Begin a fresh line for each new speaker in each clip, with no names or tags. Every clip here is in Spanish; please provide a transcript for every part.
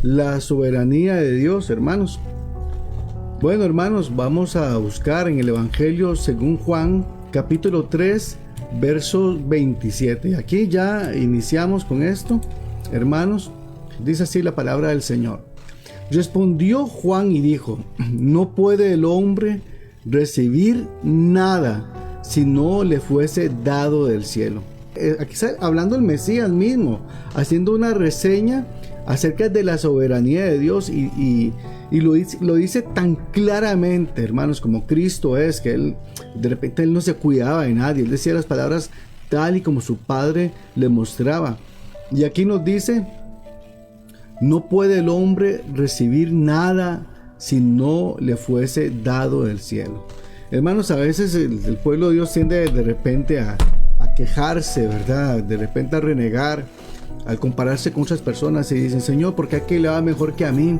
la soberanía de Dios, hermanos. Bueno, hermanos, vamos a buscar en el Evangelio según Juan, capítulo 3, verso 27. Aquí ya iniciamos con esto, hermanos. Dice así la palabra del Señor. Respondió Juan y dijo: no puede el hombre recibir nada si no le fuese dado del cielo. Aquí está hablando el Mesías mismo, haciendo una reseña acerca de la soberanía de Dios y lo dice tan claramente, hermanos, como Cristo es, que él de repente él no se cuidaba de nadie, él decía las palabras tal y como su Padre le mostraba. Y aquí nos dice: no puede el hombre recibir nada si no le fuese dado del cielo. Hermanos, a veces el pueblo de Dios tiende de repente a quejarse, ¿verdad? De repente a renegar, al compararse con otras personas y dicen: Señor, ¿por qué a aquel le va mejor que a mí?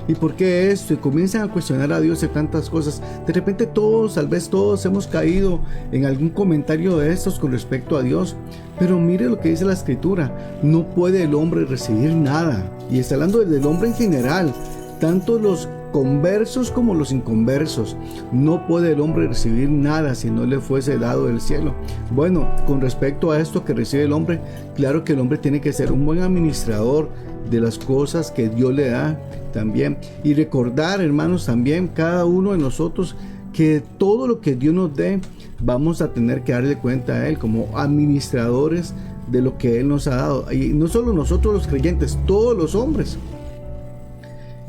¿Y por qué esto? Y comienzan a cuestionar a Dios de tantas cosas. De repente tal vez todos hemos caído en algún comentario de estos con respecto a Dios. Pero mire lo que dice la Escritura: no puede el hombre recibir nada. Y está hablando del hombre en general, tanto los conversos como los inconversos. No puede el hombre recibir nada si no le fuese dado del cielo. Bueno, con respecto a esto que recibe el hombre, claro que el hombre tiene que ser un buen administrador de las cosas que Dios le da también. Y recordar, hermanos, también cada uno de nosotros que todo lo que Dios nos dé, vamos a tener que darle cuenta a Él como administradores de lo que Él nos ha dado. Y no solo nosotros los creyentes, todos los hombres.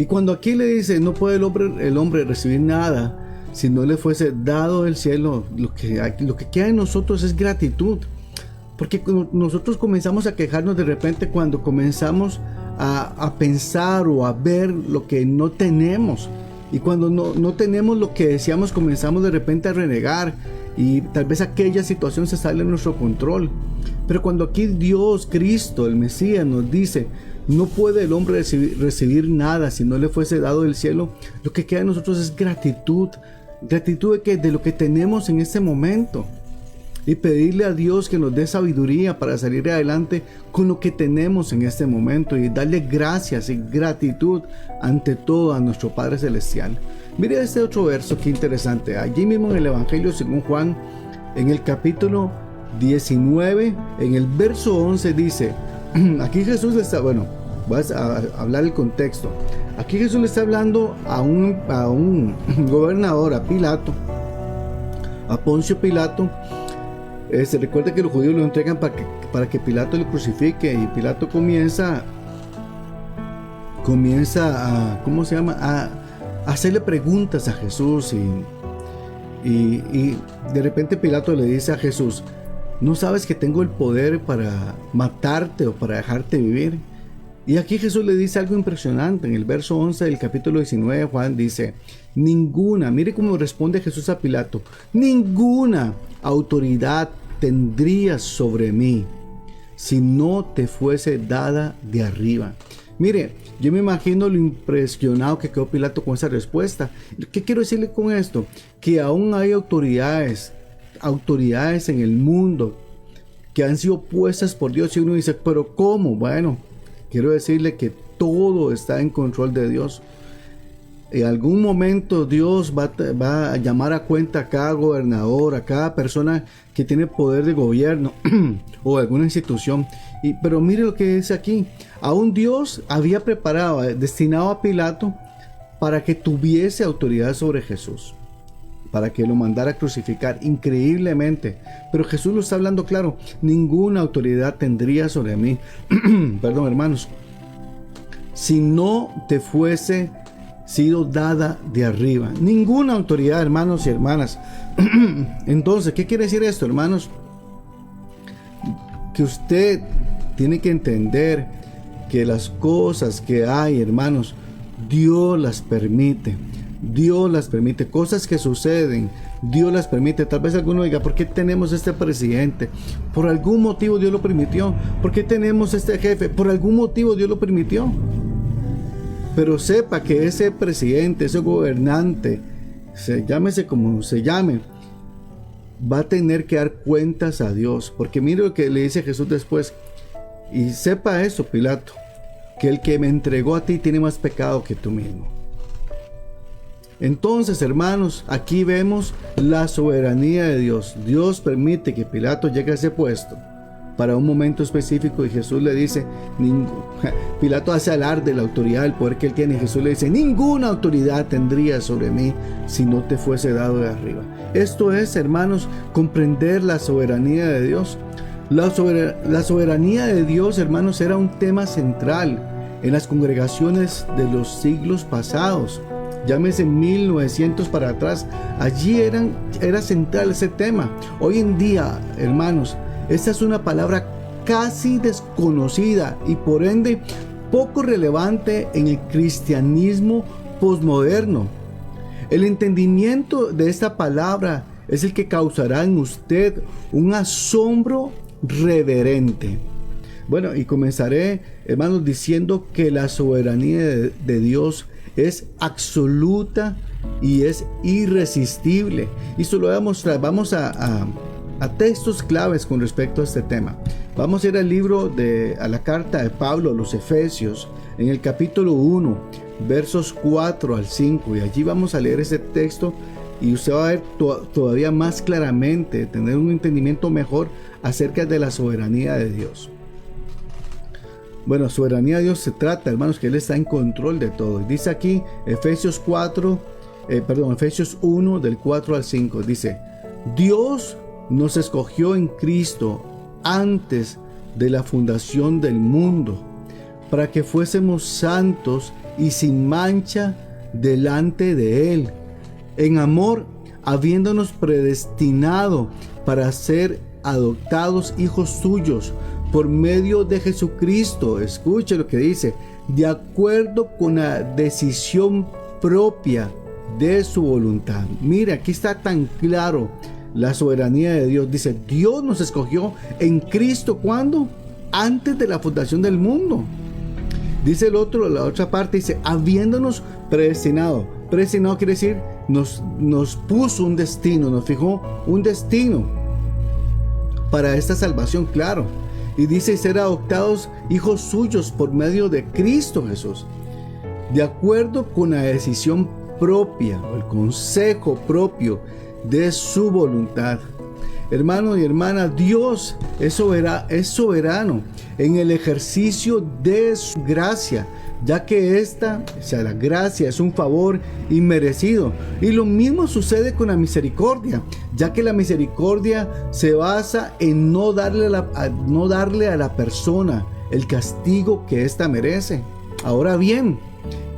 Y cuando aquí le dice: no puede el hombre recibir nada si no le fuese dado del cielo, lo que queda en nosotros es gratitud. Porque nosotros comenzamos a quejarnos de repente cuando comenzamos a pensar o a ver lo que no tenemos. Y cuando no tenemos lo que deseamos, comenzamos de repente a renegar. Y tal vez aquella situación se sale de nuestro control. Pero cuando aquí Dios, Cristo, el Mesías, nos dice: no puede el hombre recibir nada si no le fuese dado del cielo, lo que queda en nosotros es gratitud. Gratitud de lo que tenemos en este momento. Y pedirle a Dios que nos dé sabiduría para salir adelante con lo que tenemos en este momento. Y darle gracias y gratitud ante todo a nuestro Padre Celestial. Mire este otro verso, qué interesante. Allí mismo en el Evangelio según Juan, en el capítulo 19, en el verso 11 dice, aquí Jesús está, bueno, vas a hablar el contexto. Aquí Jesús le está hablando a un gobernador, a Pilato, a Poncio Pilato. Se recuerda que los judíos lo entregan para que Pilato lo crucifique, y Pilato comienza a, ¿cómo se llama? A hacerle preguntas a Jesús y de repente Pilato le dice a Jesús: ¿no sabes que tengo el poder para matarte o para dejarte vivir? Y aquí Jesús le dice algo impresionante. En el verso 11 del capítulo 19 Juan dice: mire cómo responde Jesús a Pilato, ninguna autoridad tendrías sobre mí si no te fuese dada de arriba. Mire, yo me imagino lo impresionado que quedó Pilato con esa respuesta. ¿Qué quiero decirle con esto? Que aún hay autoridades en el mundo que han sido puestas por Dios, y uno dice: ¿pero cómo? Bueno, quiero decirle que todo está en control de Dios. En algún momento Dios va a llamar a cuenta a cada gobernador, a cada persona que tiene poder de gobierno o alguna institución. Pero mire lo que dice aquí: aún Dios había preparado, destinado a Pilato para que tuviese autoridad sobre Jesús, para que lo mandara a crucificar, increíblemente. Pero Jesús lo está hablando claro: ninguna autoridad tendría sobre mí, perdón, hermanos, si no te fuese sido dada de arriba. Ninguna autoridad, hermanos y hermanas. Entonces, ¿qué quiere decir esto, hermanos? Que usted tiene que entender que las cosas que hay, hermanos, Dios las permite. Dios las permite. Cosas que suceden, Dios las permite. Tal vez alguno diga: ¿por qué tenemos este presidente? Por algún motivo Dios lo permitió. ¿Por qué tenemos este jefe? Por algún motivo Dios lo permitió. Pero sepa que ese presidente, ese gobernante, llámese como se llame, va a tener que dar cuentas a Dios. Porque mire lo que le dice Jesús después: y sepa eso, Pilato, que el que me entregó a ti tiene más pecado que tú mismo. Entonces, hermanos, aquí vemos la soberanía de Dios. Dios permite que Pilato llegue a ese puesto para un momento específico y Jesús le dice, Pilato hace alarde de la autoridad, el poder que él tiene. Jesús le dice, ninguna autoridad tendría sobre mí si no te fuese dado de arriba. Esto es, hermanos, comprender la soberanía de Dios. La soberanía de Dios, hermanos, era un tema central en las congregaciones de los siglos pasados. Llámese 1900 para atrás. Allí era central ese tema. Hoy en día, hermanos, esta es una palabra casi desconocida y por ende poco relevante en el cristianismo posmoderno. El entendimiento de esta palabra es el que causará en usted un asombro reverente. Bueno, y comenzaré, hermanos, diciendo que la soberanía de Dios es absoluta y es irresistible. Y esto lo voy a mostrar. Vamos a textos claves con respecto a este tema. Vamos a ir al libro a la carta de Pablo a los Efesios, en el capítulo 1, versos 4 al 5, y allí vamos a leer ese texto y usted va a ver todavía más claramente, tener un entendimiento mejor acerca de la soberanía de Dios. Bueno, soberanía de Dios se trata, hermanos, que Él está en control de todo. Dice aquí Efesios 1 del 4 al 5, dice, Dios nos escogió en Cristo antes de la fundación del mundo, para que fuésemos santos y sin mancha delante de Él, en amor, habiéndonos predestinado para ser adoptados hijos suyos por medio de Jesucristo. Escuche lo que dice, de acuerdo con la decisión propia de su voluntad. Mira, aquí está tan claro la soberanía de Dios. Dice, Dios nos escogió en Cristo, ¿cuándo? Antes de la fundación del mundo. Dice la otra parte, dice, habiéndonos predestinado. Predestinado quiere decir, nos puso un destino, nos fijó un destino para esta salvación, claro. Y dice, ser adoptados hijos suyos por medio de Cristo Jesús, de acuerdo con la decisión propia, o el consejo propio de su voluntad. Hermano y hermana, Dios es soberano en el ejercicio de su gracia, ya que la gracia es un favor inmerecido. Y lo mismo sucede con la misericordia, ya que la misericordia se basa en no darle a la persona el castigo que ésta merece. Ahora bien,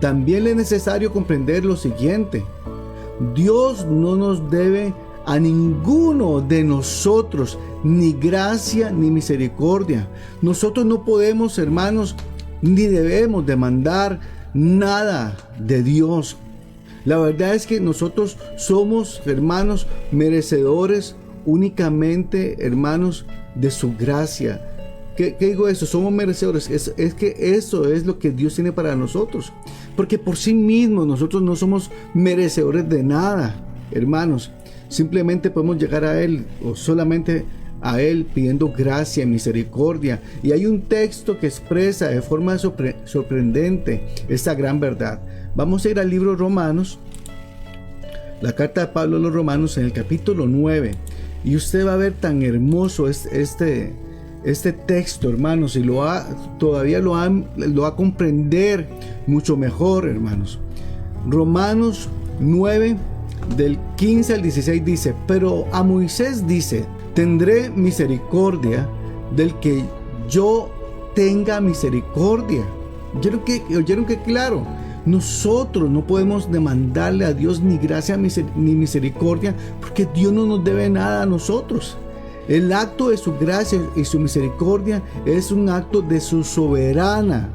también es necesario comprender lo siguiente: Dios no nos debe a ninguno de nosotros ni gracia ni misericordia. Nosotros no podemos, hermanos, ni debemos demandar nada de Dios. La verdad es que nosotros somos, hermanos, merecedores únicamente, hermanos, de su gracia. ¿Qué digo eso? Somos merecedores. Es que eso es lo que Dios tiene para nosotros. Porque por sí mismos nosotros no somos merecedores de nada, hermanos. Simplemente podemos llegar a Él, o solamente a Él, pidiendo gracia y misericordia. Y hay un texto que expresa de forma sorprendente esta gran verdad. Vamos a ir al libro Romanos, la carta de Pablo a los Romanos, en el capítulo 9. Y usted va a ver tan hermoso este texto, hermanos, y todavía lo va a comprender mucho mejor, hermanos. Romanos 9, del 15 al 16 dice, pero a Moisés dice, tendré misericordia del que yo tenga misericordia. ¿Oyeron que claro? Nosotros no podemos demandarle a Dios ni gracia ni misericordia, porque Dios no nos debe nada a nosotros. El acto de su gracia y su misericordia es un acto de su soberana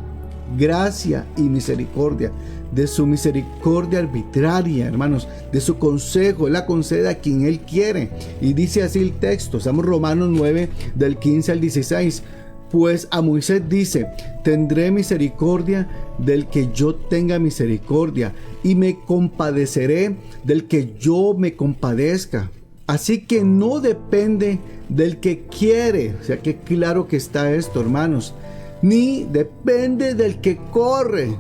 gracia y misericordia, de su misericordia arbitraria, hermanos, de su consejo. Él la concede a quien Él quiere. Y dice así el texto, estamos Romanos 9, del 15 al 16. Pues a Moisés dice, tendré misericordia del que yo tenga misericordia, y me compadeceré del que yo me compadezca. Así que no depende del que quiere. O sea, que claro que está esto, hermanos, ni depende del que corre,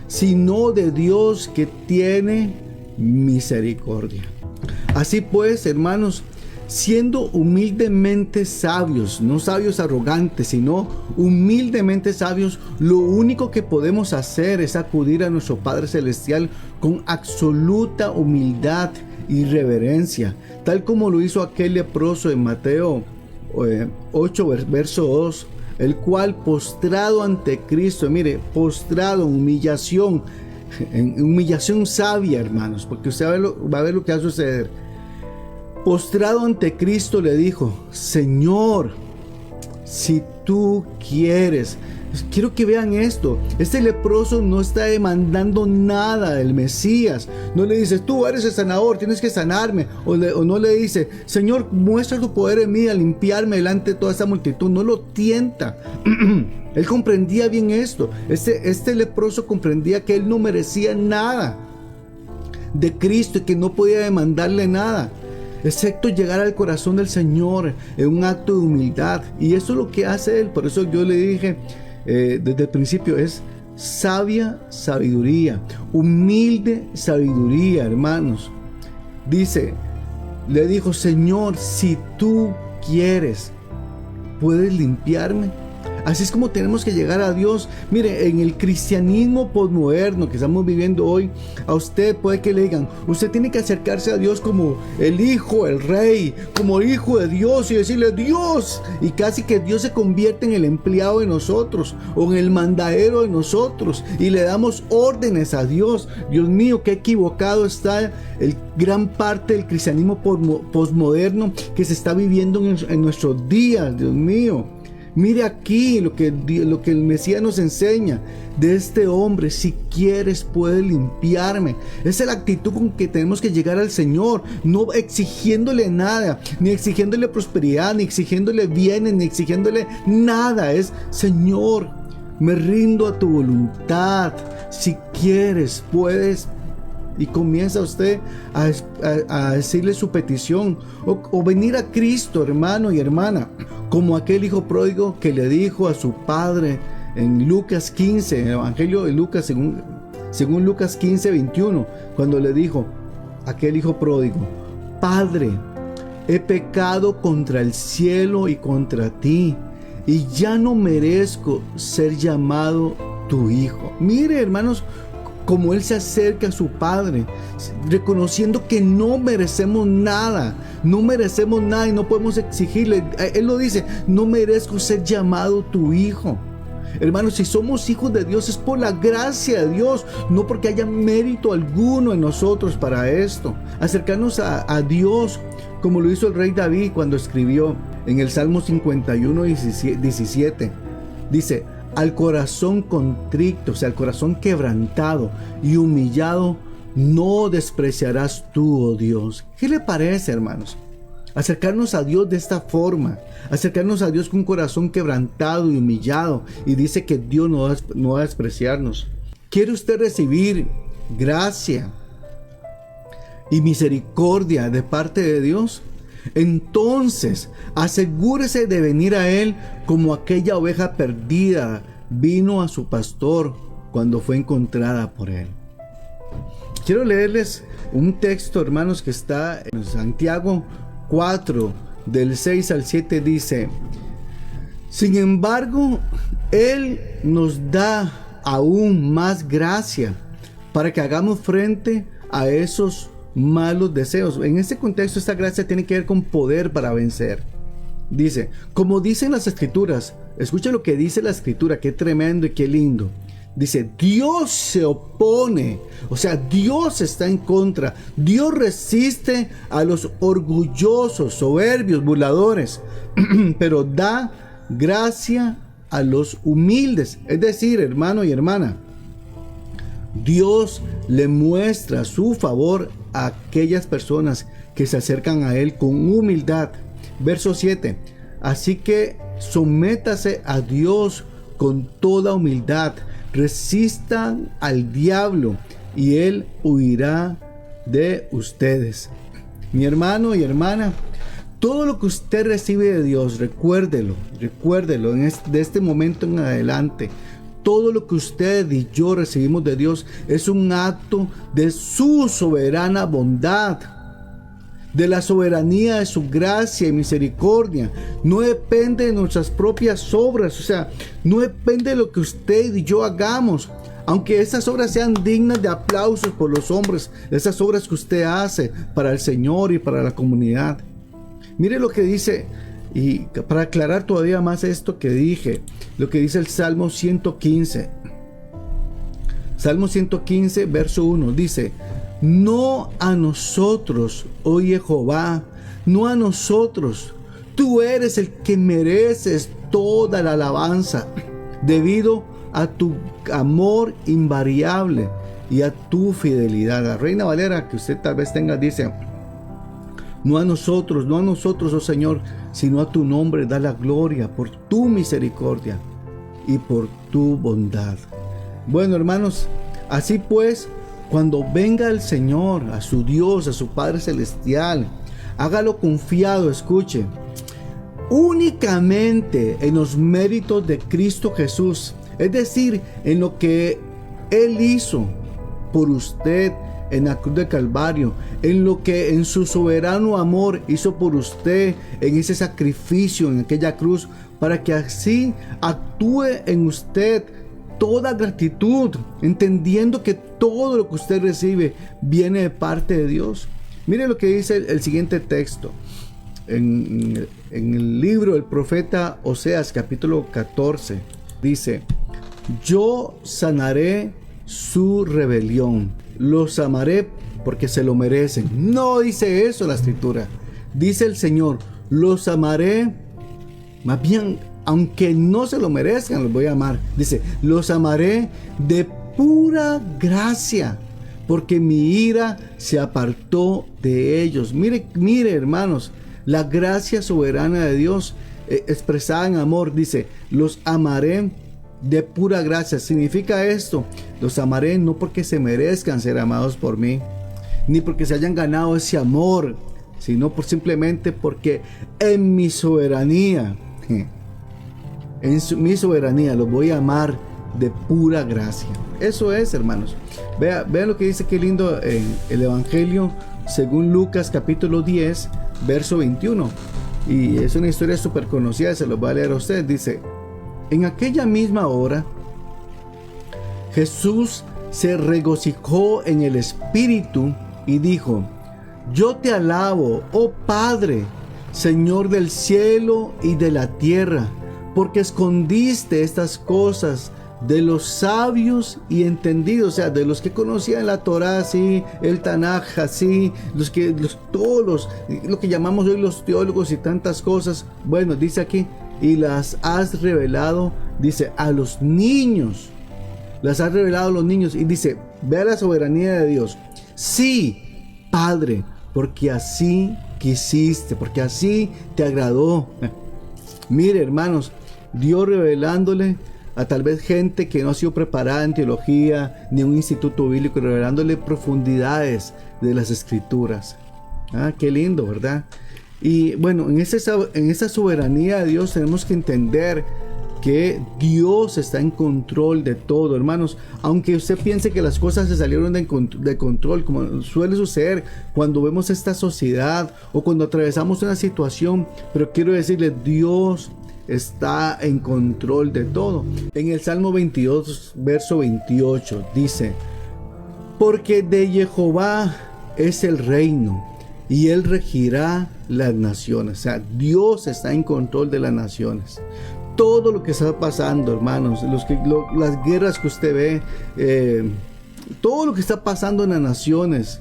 sino de Dios que tiene misericordia. Así pues, hermanos, siendo humildemente sabios, no sabios arrogantes, sino humildemente sabios, lo único que podemos hacer es acudir a nuestro Padre Celestial con absoluta humildad y reverencia, tal como lo hizo aquel leproso en Mateo 8, verso 2, el cual postrado ante Cristo, mire, postrado en humillación sabia, hermanos, porque usted va a ver lo que va a suceder. Postrado ante Cristo le dijo: Señor, si tú quieres. Quiero que vean esto. Este leproso no está demandando nada del Mesías. No le dice: tú eres el sanador, tienes que sanarme. O no le dice: Señor, muestra tu poder en mí a limpiarme delante de toda esta multitud. No lo tienta. Él comprendía bien esto. Este leproso comprendía que él no merecía nada de Cristo y que no podía demandarle nada, excepto llegar al corazón del Señor en un acto de humildad. Y eso es lo que hace Él. Por eso yo le dije desde el principio, es sabia sabiduría, humilde sabiduría, hermanos. Le dijo: Señor, si tú quieres, ¿puedes limpiarme? Así es como tenemos que llegar a Dios. Mire, en el cristianismo posmoderno que estamos viviendo hoy, a usted puede que le digan: usted tiene que acercarse a Dios como el hijo, el rey, como el hijo de Dios, y decirle: Dios, y casi que Dios se convierte en el empleado de nosotros o en el mandadero de nosotros y le damos órdenes a Dios. Dios mío, qué equivocado está gran parte del cristianismo posmoderno que se está viviendo en nuestros días. Dios mío, mire aquí lo que el Mesías nos enseña de este hombre: si quieres, puedes limpiarme. Esa es la actitud con que tenemos que llegar al Señor, no exigiéndole nada, ni exigiéndole prosperidad, ni exigiéndole bienes, ni exigiéndole nada. Es: Señor, me rindo a tu voluntad. Si quieres, puedes. Y comienza usted a decirle su petición, o venir a Cristo, hermano y hermana, como aquel hijo pródigo que le dijo a su padre en Lucas 15, en el Evangelio de Lucas, según Lucas 15, 21, cuando le dijo aquel hijo pródigo: Padre, he pecado contra el cielo y contra ti, y ya no merezco ser llamado tu hijo. Mire, hermanos, como él se acerca a su padre, reconociendo que no merecemos nada y no podemos exigirle. Él lo dice: no merezco ser llamado tu hijo. Hermanos, si somos hijos de Dios es por la gracia de Dios, no porque haya mérito alguno en nosotros para esto. Acercarnos a Dios, como lo hizo el rey David cuando escribió en el Salmo 51, 17. Dice: al corazón contrito, o sea, al corazón quebrantado y humillado, no despreciarás tú, oh Dios. ¿Qué le parece, hermanos? Acercarnos a Dios de esta forma, acercarnos a Dios con un corazón quebrantado y humillado, y dice que Dios no va a despreciarnos. ¿Quiere usted recibir gracia y misericordia de parte de Dios? Entonces asegúrese de venir a Él como aquella oveja perdida vino a su pastor cuando fue encontrada por Él. Quiero leerles un texto, hermanos, que está en Santiago 4, del 6 al 7. Dice: sin embargo, Él nos da aún más gracia para que hagamos frente a esos malos deseos. En este contexto, esta gracia tiene que ver con poder para vencer. Dice, como dicen las escrituras, escucha lo que dice la escritura, qué tremendo y qué lindo. Dice: Dios se opone, o sea, Dios está en contra. Dios resiste a los orgullosos, soberbios, burladores, pero da gracia a los humildes. Es decir, hermano y hermana, Dios le muestra su favor a aquellas personas que se acercan a Él con humildad. Verso 7. Así que sométase a Dios con toda humildad. Resistan al diablo y Él huirá de ustedes. Mi hermano y hermana, Todo lo que usted recibe de Dios, recuérdelo de este momento en adelante. Todo lo que usted y yo recibimos de Dios es un acto de su soberana bondad, de la soberanía de su gracia y misericordia. No depende de nuestras propias obras, o sea, no depende de lo que usted y yo hagamos. Aunque esas obras sean dignas de aplausos por los hombres, esas obras que usted hace para el Señor y para la comunidad. Mire lo que dice, y para aclarar todavía más esto que dije, lo que dice el Salmo 115. Salmo 115, verso 1, dice: no a nosotros, oh Jehová, no a nosotros. Tú eres el que mereces toda la alabanza, debido a tu amor invariable y a tu fidelidad. La Reina Valera, que usted tal vez tenga, dice: no a nosotros, oh Señor, sino a tu nombre da la gloria por tu misericordia y por tu bondad. Bueno, hermanos, así pues, cuando venga el Señor, a su Dios, a su Padre Celestial, hágalo confiado, escuche, únicamente en los méritos de Cristo Jesús, es decir, en lo que Él hizo por usted en la cruz de Calvario, en lo que en su soberano amor hizo por usted en ese sacrificio, en aquella cruz, para que así actúe en usted toda gratitud, entendiendo que todo lo que usted recibe viene de parte de Dios. Mire lo que dice el siguiente texto en el libro del profeta Oseas, capítulo 14. Dice: yo sanaré su rebelión, los amaré porque se lo merecen. No dice eso la escritura, dice el Señor: los amaré, más bien, aunque no se lo merezcan, los voy a amar. Dice: los amaré de pura gracia, porque mi ira se apartó de ellos. Mire, hermanos, la gracia soberana de Dios expresada en amor. Dice: los amaré de pura gracia. Significa esto: los amaré no porque se merezcan ser amados por mí, ni porque se hayan ganado ese amor, sino simplemente porque en mi soberanía, mi soberanía los voy a amar de pura gracia. Eso es, hermanos. Vean lo que dice, qué lindo, en el Evangelio según Lucas, capítulo 10, verso 21. Y es una historia súper conocida, se los voy a leer a ustedes. Dice: en aquella misma hora, Jesús se regocijó en el Espíritu y dijo: yo te alabo, oh Padre, Señor del cielo y de la tierra, porque escondiste estas cosas de los sabios y entendidos, o sea, de los que conocían la Torá, sí, el Tanaj, sí, todos lo que llamamos hoy los teólogos y tantas cosas. Bueno, dice aquí: y las has revelado, dice, a los niños. Las has revelado a los niños. Y dice, vea la soberanía de Dios. Sí, Padre, porque así quisiste, porque así te agradó. Mire, hermanos, Dios revelándole a tal vez gente que no ha sido preparada en teología ni en un instituto bíblico, revelándole profundidades de las escrituras. Qué lindo, ¿verdad? Y bueno, en esa soberanía de Dios tenemos que entender que Dios está en control de todo, hermanos. Aunque usted piense que las cosas se salieron de control, como suele suceder cuando vemos esta sociedad o cuando atravesamos una situación, pero quiero decirle, Dios está en control de todo. En el Salmo 22, verso 28, dice: porque de Jehová es el reino, y Él regirá las naciones. O sea, Dios está en control de las naciones. Todo lo que está pasando, hermanos, las guerras que usted ve, todo lo que está pasando en las naciones,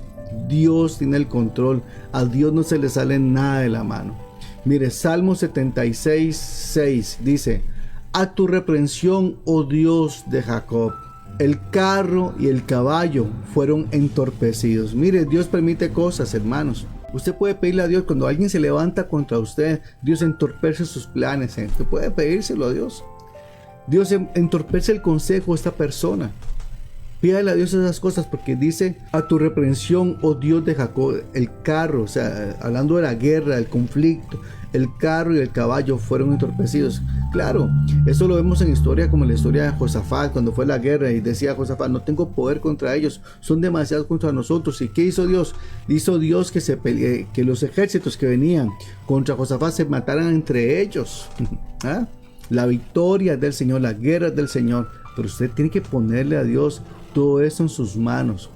Dios tiene el control. A Dios no se le sale nada de la mano. Mire, Salmo 76, 6 dice: a tu reprensión, oh Dios de Jacob, el carro y el caballo fueron entorpecidos. Mire, Dios permite cosas, hermanos. Usted puede pedirle a Dios cuando alguien se levanta contra usted, Dios entorpece sus planes. Usted puede pedírselo a Dios. Dios entorpece el consejo de esta persona. Pídale a Dios esas cosas, porque dice: a tu reprensión, oh Dios de Jacob, el carro, o sea, hablando de la guerra, el conflicto, el carro y el caballo fueron entorpecidos. Claro, eso lo vemos en historia, como en la historia de Josafat, cuando fue la guerra y decía Josafat: no tengo poder contra ellos, son demasiados contra nosotros. ¿Y qué hizo Dios? Hizo Dios que los ejércitos que venían contra Josafat se mataran entre ellos. ¿Ah? La victoria es del Señor, la guerra es del Señor, pero usted tiene que ponerle a Dios todo eso en sus manos.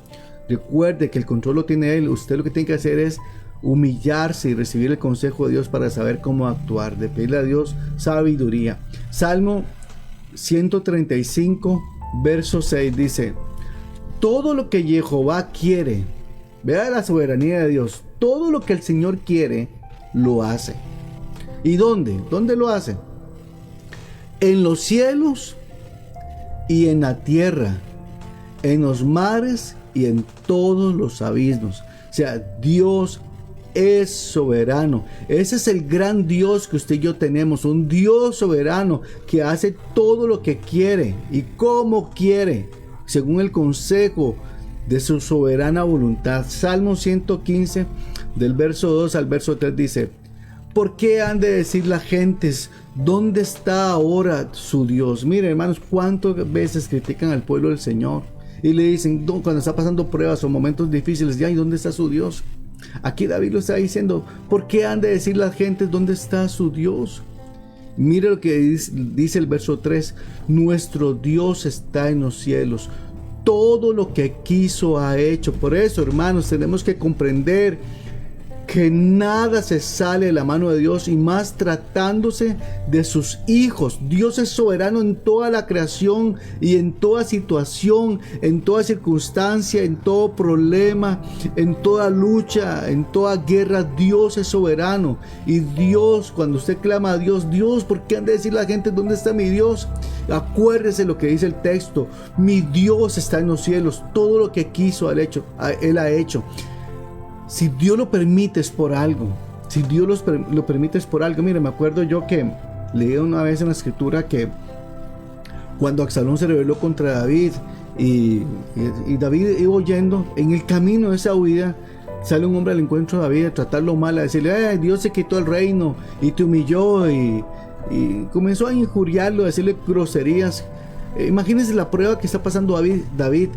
Recuerde que el control lo tiene Él. Usted lo que tiene que hacer es humillarse y recibir el consejo de Dios para saber cómo actuar, de pedirle a Dios sabiduría. Salmo 135, verso 6 dice: todo lo que Jehová quiere, vea la soberanía de Dios, todo lo que el Señor quiere, lo hace. ¿Y dónde? ¿Dónde lo hace? En los cielos y en la tierra, en los mares y en todos los abismos. O sea, Dios es soberano. Ese es el gran Dios que usted y yo tenemos, un Dios soberano que hace todo lo que quiere y como quiere, según el consejo de su soberana voluntad. Salmo 115, del verso 2 al verso 3 dice: ¿por qué han de decir las gentes, dónde está ahora su Dios? Miren, hermanos, cuántas veces critican al pueblo del Señor y le dicen, cuando está pasando pruebas o momentos difíciles, ¿y dónde está su Dios? Aquí David lo está diciendo: ¿por qué han de decir las gentes, dónde está su Dios? Mire lo que dice el verso 3: nuestro Dios está en los cielos, todo lo que quiso ha hecho. Por eso, hermanos, tenemos que comprender que nada se sale de la mano de Dios, y más tratándose de sus hijos. Dios es soberano en toda la creación y en toda situación, en toda circunstancia, en todo problema, en toda lucha, en toda guerra. Dios es soberano. Y Dios, cuando usted clama a Dios, Dios, ¿por qué han de decir la gente, dónde está mi Dios? Acuérdese lo que dice el texto: mi Dios está en los cielos, todo lo que quiso Él ha hecho. Si Dios lo permite es por algo. Si Dios lo permite es por algo. Mire, me acuerdo yo que leí una vez en la escritura que cuando Absalón se rebeló contra David y David iba huyendo, en el camino de esa huida sale un hombre al encuentro de David a tratarlo mal, a decirle: Dios se quitó el reino y te humilló, y comenzó a injuriarlo, a decirle groserías. Imagínense la prueba que está pasando David.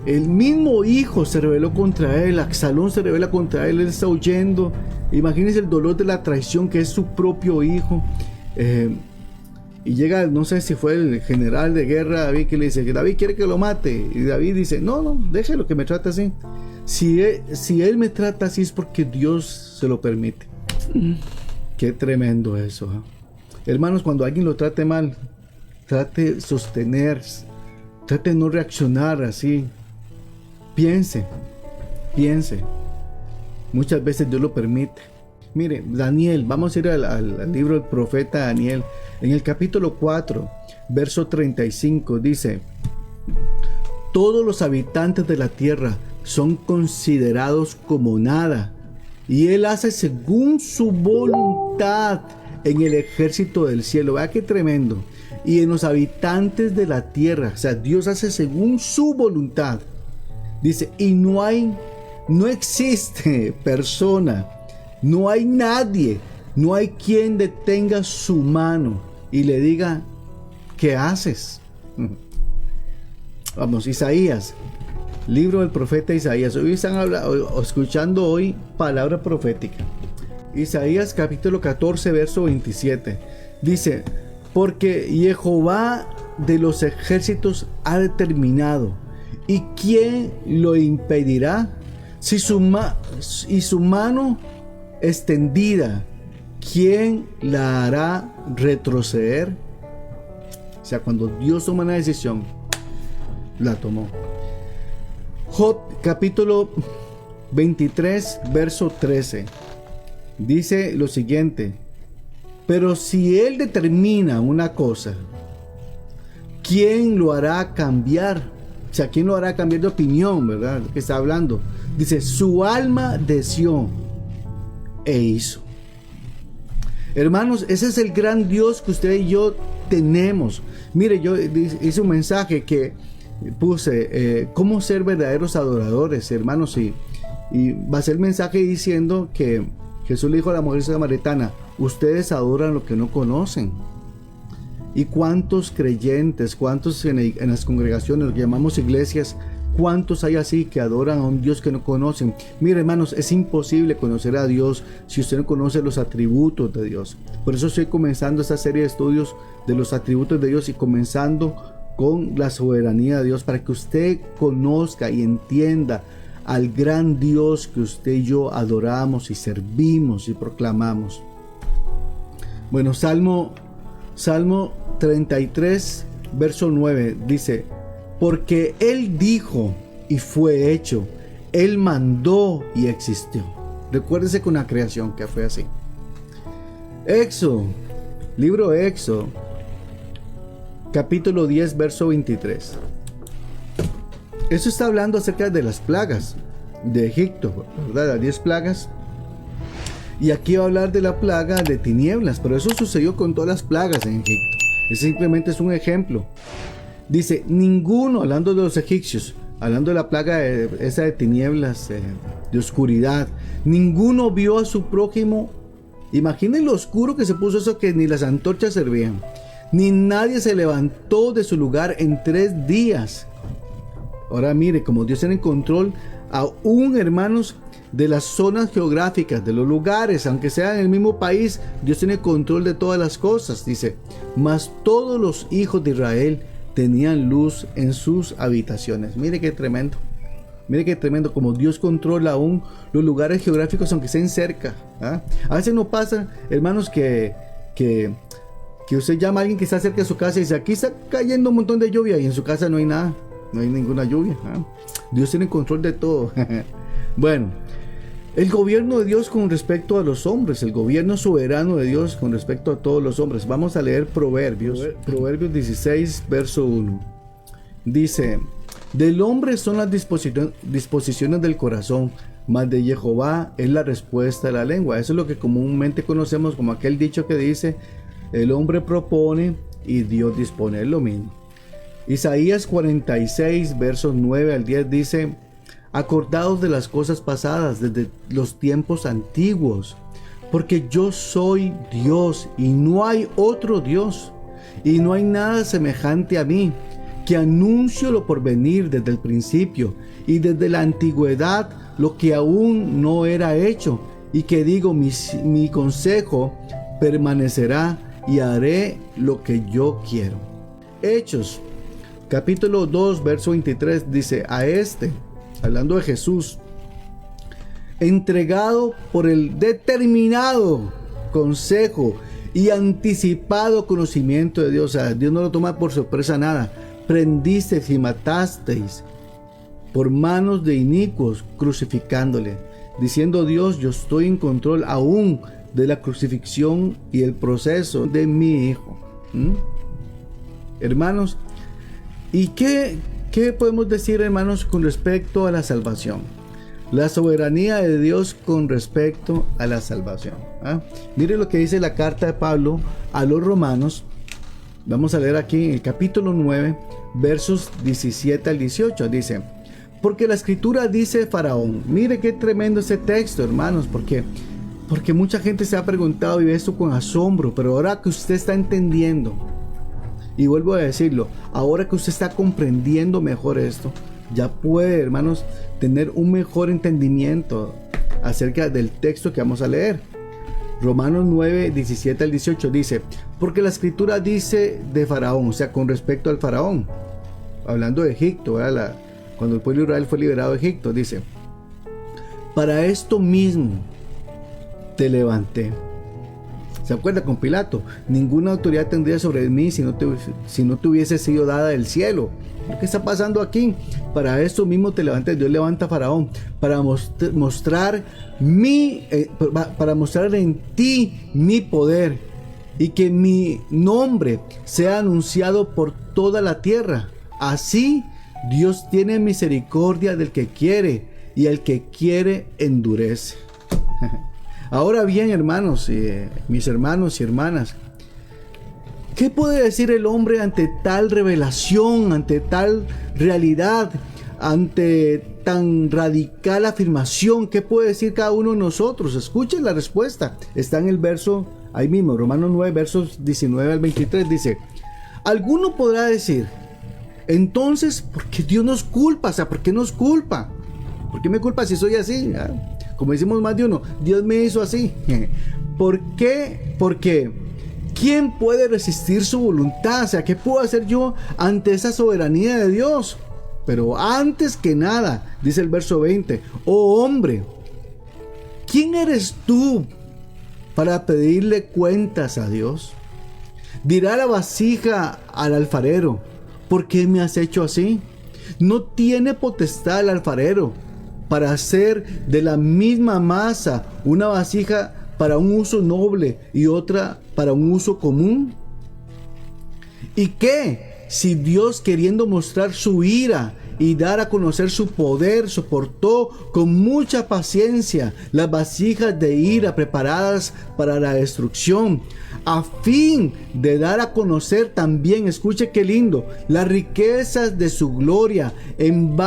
El mismo hijo se rebeló contra él, Absalón se rebela contra él, él está huyendo. Imagínense el dolor de la traición, que es su propio hijo. Y llega, no sé si fue el general de guerra David, que le dice que David quiere que lo mate. Y David dice: no, déjelo que me trate así. Si él me trata así es porque Dios se lo permite. Qué tremendo eso, ¿eh? Hermanos, cuando alguien lo trate mal, trate de sostenerse, trate de no reaccionar así. Piense. Muchas veces Dios lo permite. Mire, Daniel, vamos a ir al libro del profeta Daniel. En el capítulo 4, verso 35 dice: todos los habitantes de la tierra son considerados como nada, y Él hace según su voluntad en el ejército del cielo. Vea qué tremendo. Y en los habitantes de la tierra, o sea, Dios hace según su voluntad. Dice: y no existe persona, no hay nadie, no hay quien detenga su mano y le diga: ¿qué haces? Vamos, Isaías, libro del profeta Isaías. Hoy están escuchando hoy palabra profética. Isaías capítulo 14, verso 27. Dice: porque Jehová de los ejércitos ha determinado, ¿y quién lo impedirá? Si su mano extendida, ¿quién la hará retroceder? O sea, cuando Dios toma una decisión, la tomó. Job capítulo 23, verso 13. Dice lo siguiente: pero si Él determina una cosa, ¿quién lo hará cambiar? O sea, ¿quién lo hará cambiar de opinión, verdad? ¿Qué está hablando? Dice: su alma deseó e hizo. Hermanos, ese es el gran Dios que usted y yo tenemos. Mire, yo hice un mensaje que puse cómo ser verdaderos adoradores, hermanos, y va a ser el mensaje diciendo que Jesús le dijo a la mujer samaritana: ustedes adoran lo que no conocen. Y cuántos creyentes, cuántos en las congregaciones, lo que llamamos iglesias, cuántos hay así que adoran a un Dios que no conocen. Mire, hermanos, es imposible conocer a Dios si usted no conoce los atributos de Dios. Por eso estoy comenzando esta serie de estudios de los atributos de Dios y comenzando con la soberanía de Dios, para que usted conozca y entienda al gran Dios que usted y yo adoramos y servimos y proclamamos. Bueno, Salmo 33, verso 9 dice: porque Él dijo y fue hecho, Él mandó y existió. Recuérdese con la creación que fue así. Éxodo, libro de Éxodo, capítulo 10, verso 23. Eso está hablando acerca de las plagas de Egipto, ¿verdad? Las 10 plagas. Y aquí va a hablar de la plaga de tinieblas, pero eso sucedió con todas las plagas en Egipto. Eso simplemente es un ejemplo. Dice: ninguno, hablando de los egipcios, hablando de la plaga esa de tinieblas, de oscuridad, ninguno vio a su prójimo. Imaginen lo oscuro que se puso eso, que ni las antorchas servían. Ni nadie se levantó de su lugar en 3 días. Ahora mire, como Dios tiene control aún, hermanos, de las zonas geográficas, de los lugares, aunque sea en el mismo país, Dios tiene control de todas las cosas. Dice: mas todos los hijos de Israel tenían luz en sus habitaciones. Mire qué tremendo. Mire qué tremendo, como Dios controla aún los lugares geográficos, aunque estén cerca. ¿Ah? A veces no pasa, hermanos, que usted llama a alguien que está cerca de su casa y dice: aquí está cayendo un montón de lluvia, y en su casa no hay nada, no hay ninguna lluvia. ¿Ah? Dios tiene control de todo. Bueno, el gobierno de Dios con respecto a los hombres, el gobierno soberano de Dios con respecto a todos los hombres. Vamos a leer Proverbios 16, verso 1. Dice: del hombre son las disposiciones del corazón, mas de Jehová es la respuesta de la lengua. Eso es lo que comúnmente conocemos como aquel dicho que dice: el hombre propone y Dios dispone. Es lo mismo. Isaías 46, versos 9 al 10 dice: acordaos de las cosas pasadas desde los tiempos antiguos, porque yo soy Dios y no hay otro Dios, y no hay nada semejante a mí, que anuncio lo por venir desde el principio y desde la antigüedad lo que aún no era hecho, y que digo: mi consejo permanecerá y haré lo que yo quiero. Hechos capítulo 2, verso 23 dice: a este, hablando de Jesús, entregado por el determinado consejo y anticipado conocimiento de Dios. O sea, Dios no lo toma por sorpresa nada. Prendisteis y matasteis por manos de inicuos, crucificándole, diciendo Dios: yo estoy en control aún de la crucifixión y el proceso de mi Hijo. Hermanos, ¿y qué podemos decir, hermanos, con respecto a la salvación? La soberanía de Dios con respecto a la salvación. Mire lo que dice la carta de Pablo a los romanos. Vamos a leer aquí en el capítulo 9, versos 17 al 18. Dice: porque la escritura dice Faraón. Mire qué tremendo ese texto, hermanos, porque mucha gente se ha preguntado y ve esto con asombro, pero ahora que usted está entendiendo, y vuelvo a decirlo, ahora que usted está comprendiendo mejor esto, ya puede, hermanos, tener un mejor entendimiento acerca del texto que vamos a leer. Romanos 9, 17 al 18 dice: porque la escritura dice de Faraón, o sea, con respecto al Faraón, hablando de Egipto, ¿verdad? Cuando el pueblo de Israel fue liberado de Egipto, dice: para esto mismo te levanté. ¿Se acuerda con Pilato? Ninguna autoridad tendría sobre mí si no te hubiese sido dada del cielo. ¿Qué está pasando aquí? Para esto mismo te levanté. Dios levanta a Faraón para mostrar en ti mi poder, y que mi nombre sea anunciado por toda la tierra. Así Dios tiene misericordia del que quiere, y el que quiere endurece. Ahora bien, hermanos, mis hermanos y hermanas, ¿Qué puede decir el hombre ante tal revelación, ante tal realidad, ante tan radical afirmación? ¿Qué puede decir cada uno de nosotros? Escuchen la respuesta. Está en el verso, ahí mismo, Romanos 9, versos 19 al 23, dice: alguno podrá decir, entonces, ¿por qué Dios nos culpa? O sea, ¿por qué nos culpa? ¿Por qué me culpa si soy así? Como decimos más de uno, Dios me hizo así. ¿Por qué? Porque ¿quién puede resistir su voluntad? O sea, ¿qué puedo hacer yo ante esa soberanía de Dios? Pero antes que nada, dice el verso 20, oh hombre, ¿quién eres tú para pedirle cuentas a Dios? Dirá la vasija al alfarero, ¿por qué me has hecho así? ¿No tiene potestad el alfarero para hacer de la misma masa una vasija para un uso noble y otra para un uso común? ¿Y qué si Dios, queriendo mostrar su ira y dar a conocer su poder, soportó con mucha paciencia las vasijas de ira preparadas para la destrucción, a fin de dar a conocer también, escuche qué lindo, las riquezas de su gloria en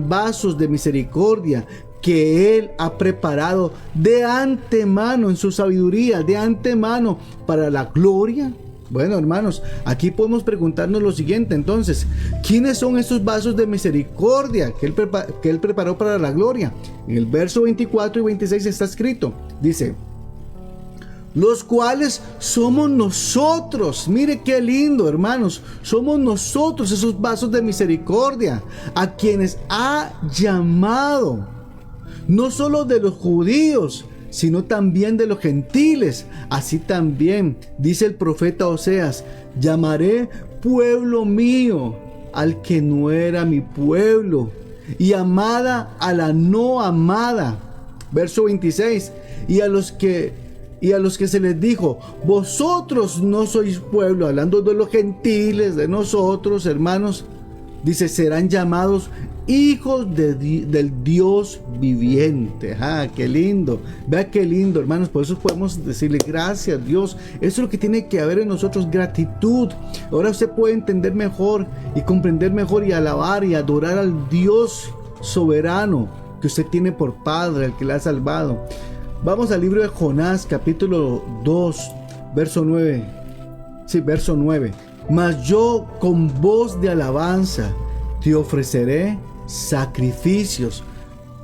vasos de misericordia que Él ha preparado de antemano en su sabiduría, de antemano para la gloria? Bueno, hermanos, aquí podemos preguntarnos lo siguiente entonces: ¿quiénes son esos vasos de misericordia que Él preparó para la gloria? En el verso 24 y 26 está escrito, dice: los cuales somos nosotros. Mire qué lindo, hermanos, somos nosotros esos vasos de misericordia, a quienes ha llamado, no solo de los judíos, sino también de los gentiles. Así también dice el profeta Oseas: llamaré pueblo mío al que no era mi pueblo, y amada a la no amada. Verso 26, y a los que se les dijo, vosotros no sois pueblo, hablando de los gentiles, de nosotros, hermanos, dice, serán llamados hijos del Dios viviente. Qué lindo, vea qué lindo, hermanos. Por eso podemos decirle gracias, Dios. Eso es lo que tiene que haber en nosotros, gratitud. Ahora usted puede entender mejor y comprender mejor y alabar y adorar al Dios soberano que usted tiene por Padre, el que le ha salvado. Vamos al libro de Jonás, capítulo 2, verso 9. Sí, verso 9. Mas yo con voz de alabanza te ofreceré sacrificios,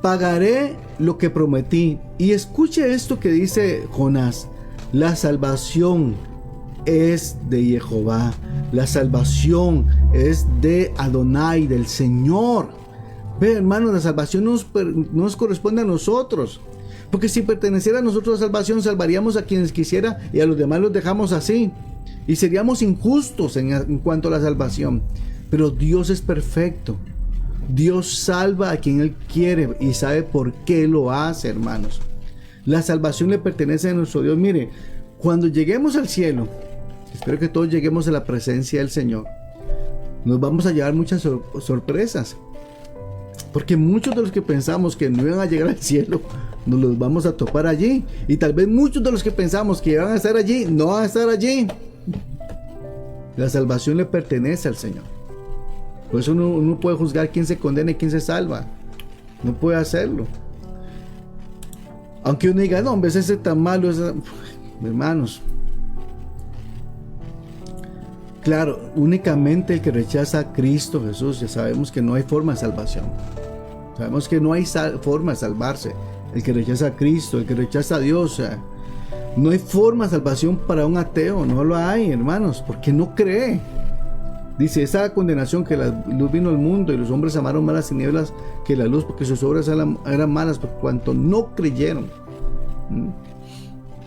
pagaré lo que prometí. Y escuche esto que dice Jonás: la salvación es de Jehová, la salvación es de Adonai, del Señor. Ve, hermanos, la salvación nos corresponde a nosotros, porque si perteneciera a nosotros la salvación, salvaríamos a quienes quisiera y a los demás los dejamos así, y seríamos injustos en cuanto a la salvación. Pero Dios es perfecto. Dios salva a quien Él quiere y sabe por qué lo hace, hermanos. La salvación le pertenece a nuestro Dios. Mire, cuando lleguemos al cielo, espero que todos lleguemos a la presencia del Señor, nos vamos a llevar muchas sorpresas, porque muchos de los que pensamos que no iban a llegar al cielo, nos los vamos a topar allí. Y tal vez muchos de los que pensamos que iban a estar allí, no van a estar allí. La salvación le pertenece al Señor. Por eso uno no puede juzgar quién se condena y quién se salva. No puede hacerlo. Aunque uno diga, no, hombre, ese tan malo. Hermanos, claro, únicamente el que rechaza a Cristo Jesús, ya sabemos que no hay forma de salvación. Sabemos que no hay forma de salvarse. El que rechaza a Cristo, el que rechaza a Dios, no hay forma de salvación para un ateo. No lo hay, hermanos, porque no cree. Dice, esa condenación, que la luz vino al mundo y los hombres amaron más las tinieblas que la luz, porque sus obras eran malas por cuanto no creyeron.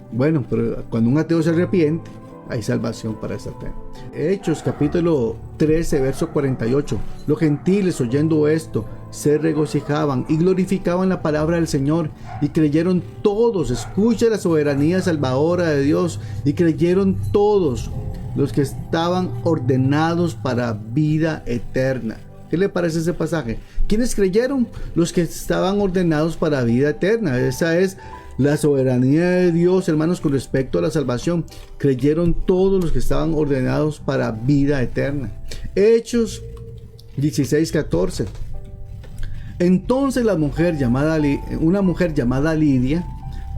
Bueno, pero cuando un ateo se arrepiente, hay salvación para ese ateo. Hechos capítulo 13, verso 48. Los gentiles, oyendo esto, se regocijaban y glorificaban la palabra del Señor, y creyeron todos. Escucha la soberanía salvadora de Dios. Y creyeron todos los que estaban ordenados para vida eterna. ¿Qué le parece ese pasaje? ¿Quiénes creyeron? Los que estaban ordenados para vida eterna. Esa es La soberanía de Dios, hermanos, con respecto a la salvación, creyeron todos los que estaban ordenados para vida eterna. Hechos 16:14. Entonces una mujer llamada Lidia,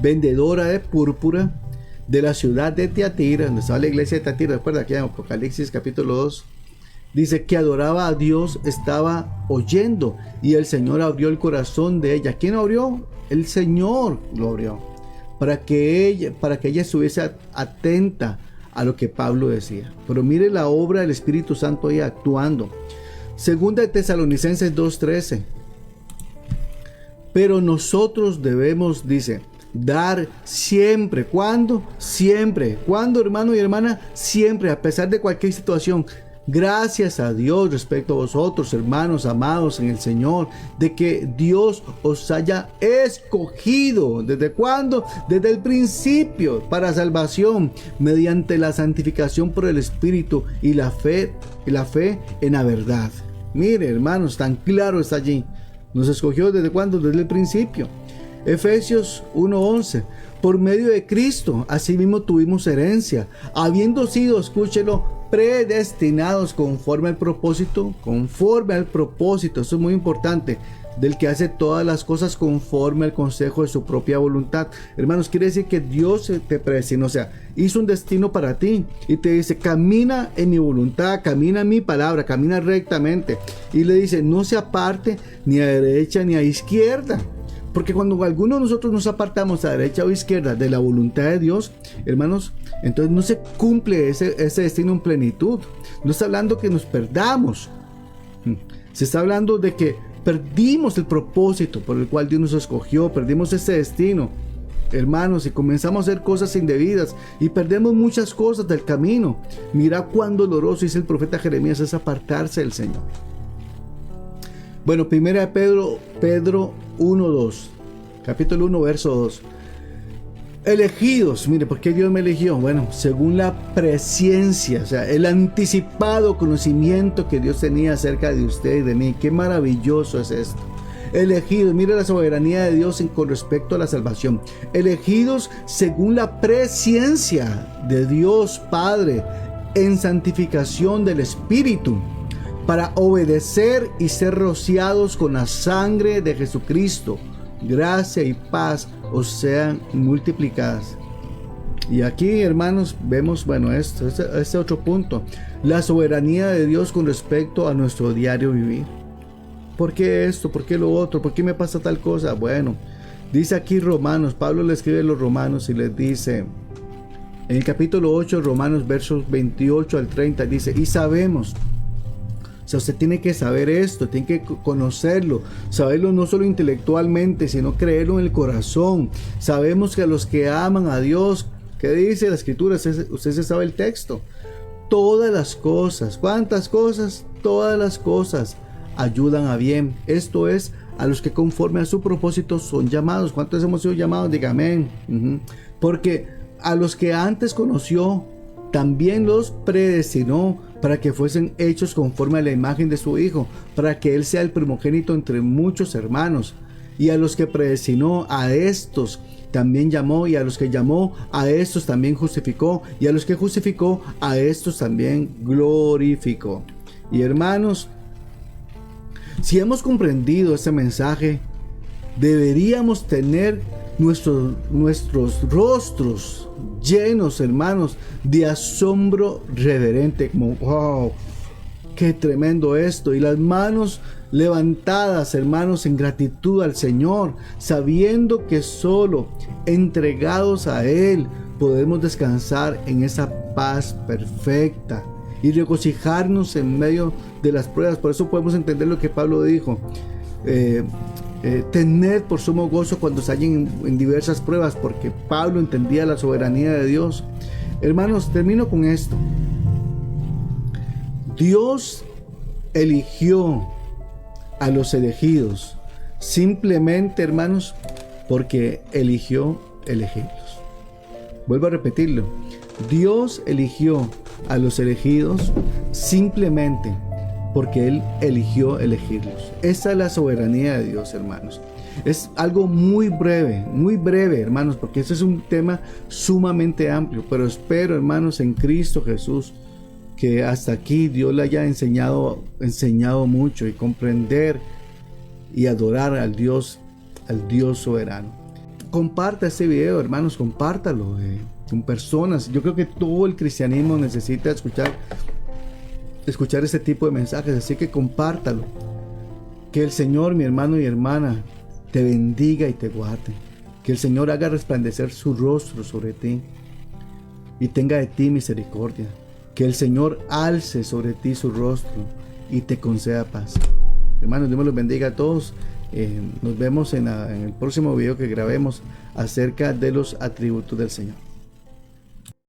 vendedora de púrpura de la ciudad de Tiatira, donde estaba la iglesia de Tiatira, recuerda aquí en Apocalipsis capítulo 2, dice que adoraba a Dios, estaba oyendo y el Señor abrió el corazón de ella. ¿Quién abrió? El Señor lo abrió para que ella estuviese atenta a lo que Pablo decía. Pero mire la obra del Espíritu Santo ahí actuando. Segunda de Tesalonicenses 2:13. Pero nosotros debemos, dice, dar siempre. ¿Cuándo? Siempre. ¿Cuándo, hermano y hermana? Siempre, a pesar de cualquier situación. Gracias a Dios respecto a vosotros, hermanos amados en el Señor, de que Dios os haya escogido. ¿Desde cuándo? Desde el principio, para salvación, mediante la santificación por el Espíritu y la fe en la verdad. Mire, hermanos, tan claro está allí. Nos escogió ¿desde cuándo? Desde el principio. Efesios 1:11. Por medio de Cristo, asimismo tuvimos herencia, habiendo sido, escúchelo, predestinados conforme al propósito, eso es muy importante, del que hace todas las cosas conforme al consejo de su propia voluntad. Hermanos, quiere decir que Dios te predestinó, o sea, hizo un destino para ti y te dice, camina en mi voluntad, camina en mi palabra, camina rectamente. Y le dice, no se aparte ni a derecha ni a izquierda. Porque cuando alguno de nosotros nos apartamos a derecha o izquierda de la voluntad de Dios, hermanos, entonces no se cumple ese destino en plenitud. No está hablando que nos perdamos. Se está hablando de que perdimos el propósito por el cual Dios nos escogió, perdimos ese destino. Hermanos, y comenzamos a hacer cosas indebidas y perdemos muchas cosas del camino. Mira cuán doloroso, dice el profeta Jeremías, es apartarse del Señor. Bueno, primera de Pedro 1:2, capítulo 1, verso 2. Elegidos, mire, ¿por qué Dios me eligió? Bueno, según la presciencia, o sea, el anticipado conocimiento que Dios tenía acerca de usted y de mí. Qué maravilloso es esto. Elegidos, mire la soberanía de Dios con respecto a la salvación. Elegidos según la presciencia de Dios Padre en santificación del Espíritu, para obedecer y ser rociados con la sangre de Jesucristo. Gracia y paz os sean multiplicadas. Y aquí, hermanos, vemos, bueno, este otro punto. La soberanía de Dios con respecto a nuestro diario vivir. ¿Por qué esto? ¿Por qué lo otro? ¿Por qué me pasa tal cosa? Bueno, dice aquí Romanos, Pablo le escribe a los romanos y les dice, en el capítulo 8, Romanos, versos 28 al 30, dice, y sabemos. O sea, usted tiene que saber esto, tiene que conocerlo, saberlo no solo intelectualmente, sino creerlo en el corazón. Sabemos que a los que aman a Dios, ¿qué dice la Escritura? Usted se sabe el texto. Todas las cosas, ¿cuántas cosas? Todas las cosas ayudan a bien. Esto es, a los que conforme a su propósito son llamados. ¿Cuántos hemos sido llamados? Diga amén. Porque a los que antes conoció, también los predestinó para que fuesen hechos conforme a la imagen de su Hijo, para que Él sea el primogénito entre muchos hermanos. Y a los que predestinó, a estos también llamó, y a los que llamó, a estos también justificó, y a los que justificó, a estos también glorificó. Y hermanos, si hemos comprendido este mensaje, deberíamos tener nuestros rostros llenos, hermanos, de asombro reverente, como wow, qué tremendo esto, y las manos levantadas, hermanos, en gratitud al Señor, sabiendo que solo entregados a Él podemos descansar en esa paz perfecta y regocijarnos en medio de las pruebas. Por eso podemos entender lo que Pablo dijo, tened por sumo gozo cuando se hallen en diversas pruebas, porque Pablo entendía la soberanía de Dios. Hermanos, termino con esto. Dios eligió a los elegidos simplemente, hermanos, porque eligió elegirlos. Vuelvo a repetirlo. Dios eligió a los elegidos simplemente porque Él eligió elegirlos. Esa es la soberanía de Dios, hermanos. Es algo muy breve, hermanos, porque este es un tema sumamente amplio, pero espero, hermanos, en Cristo Jesús, que hasta aquí Dios le haya enseñado mucho, y comprender y adorar al Dios soberano. Comparta este video, hermanos, compártalo con personas. Yo creo que todo el cristianismo necesita escuchar este tipo de mensajes, así que compártalo. Que el Señor, mi hermano y hermana, te bendiga y te guarde. Que el Señor haga resplandecer su rostro sobre ti y tenga de ti misericordia. Que el Señor alce sobre ti su rostro y te conceda paz. Hermanos, Dios me los bendiga a todos. Nos vemos en el próximo video que grabemos acerca de los atributos del Señor.